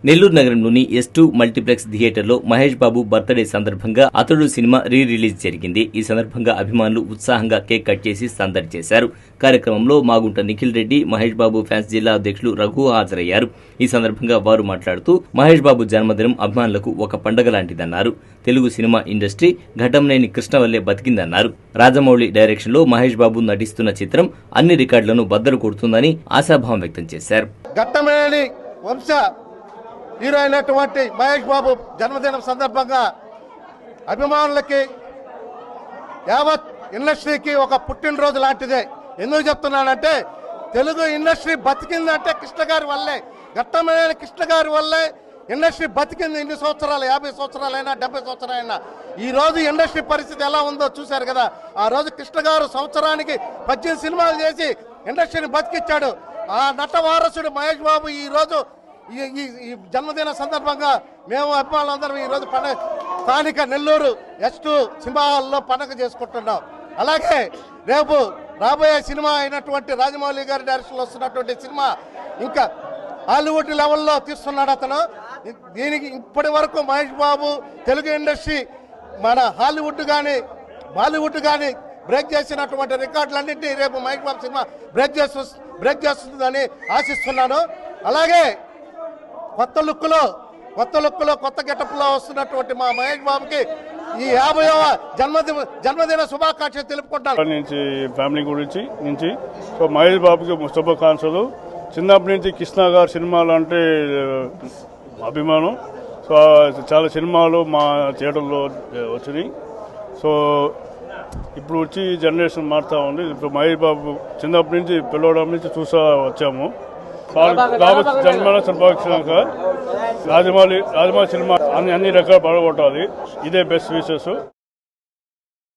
నెల్లూరు నగరంలోని S2 multiplex థియేటర్లో Mahesh Babu birthday సందర్భంగా అతడు సినిమా రిలీజ్ జరిగింది. ఈ సందర్భంగా అభిమానులు ఉత్సాహంగా కేక్ కట్ చేసి సందడి చేశారు. కార్యక్రమంలో మాగుంట నిఖిల్ రెడ్డి, మహేష్ బాబు ఫ్యాన్స్ జిల్లా అధ్యక్షులు రఘు హాజరయ్యారు. ఈ సందర్భంగా వారు మాట్లాడుతూ మహేష్ బాబు జన్మదినం అభిమానులకు ఒక పండగ లాంటిదన్నారు. తెలుగు సినిమా ఇండస్ట్రీ ఘటంనేని కృష్ణ వల్లే బతికిందన్నారు. రాజమౌళి డైరెక్షన్ లో మహేష్ బాబు నటిస్తున్న చిత్రం అన్ని రికార్డులను బద్దలు కొడుతుందని ఆశాభావం వ్యక్తం చేశారు. హీరో అయినటువంటి మహేష్ బాబు జన్మదినం సందర్భంగా అభిమానులకి యావత్ ఇండస్ట్రీకి ఒక పుట్టినరోజు లాంటిదే. ఎందుకు చెప్తున్నానంటే తెలుగు ఇండస్ట్రీ బతికిందంటే కృష్ణ గారి వల్లే, ఘట్టమైన కృష్ణ గారి వల్లే ఇండస్ట్రీ బతికింది. ఇన్ని సంవత్సరాలు, 50 సంవత్సరాలైనా 70 సంవత్సరాలైనా. ఈ రోజు ఇండస్ట్రీ పరిస్థితి ఎలా ఉందో చూశారు కదా. ఆ రోజు కృష్ణ గారు సంవత్సరానికి 18 సినిమాలు చేసి ఇండస్ట్రీని బతికిచ్చాడు. ఆ నట వారసుడు మహేష్ బాబు ఈ రోజు ఈ జన్మదిన సందర్భంగా మేము అభిమానులందరం ఈ రోజు పండుగ స్థానిక నెల్లూరు S2 సినిమా హాల్లో పండుగ చేసుకుంటున్నాం. అలాగే రేపు రాబోయే సినిమా అయినటువంటి రాజమౌళి గారి డైరెక్షన్లో వస్తున్నటువంటి సినిమా ఇంకా హాలీవుడ్ లెవెల్లో తీస్తున్నాడు అతను. దీనికి ఇప్పటి వరకు మహేష్ బాబు తెలుగు ఇండస్ట్రీ మన హాలీవుడ్ కానీ బాలీవుడ్ కానీ బ్రేక్ చేసినటువంటి రికార్డులన్నింటినీ రేపు మహేష్ బాబు సినిమా బ్రేక్ చేస్తుందని ఆశిస్తున్నాను. అలాగే కొత్త లుక్లో కొత్త గెటప్లో వస్తున్నటువంటి మా మహేష్ బాబుకి ఈ 50వ జన్మదిన శుభాకాంక్షలు తెలుపుకుంటాను. నుంచి ఫ్యామిలీ గురించి నుంచి సో మహేష్ బాబుకి శుభాకాంక్షలు. చిన్నప్పటి నుంచి కృష్ణ గారి సినిమాలు అంటే అభిమానం. సో చాలా సినిమాలు మా థియేటర్లో వచ్చినాయి. సో ఇప్పుడు వచ్చి జనరేషన్ మారుతూ ఉంది. ఇప్పుడు మహేష్ బాబు చిన్నప్పటి నుంచి పిల్లవడం నుంచి చూసా వచ్చాము. జన్మదిన శుభాకాంక్షలు. రాజమౌళి సినిమా అన్ని రకాల పడగొట్టాలి. ఇదే బెస్ట్ విషెస్.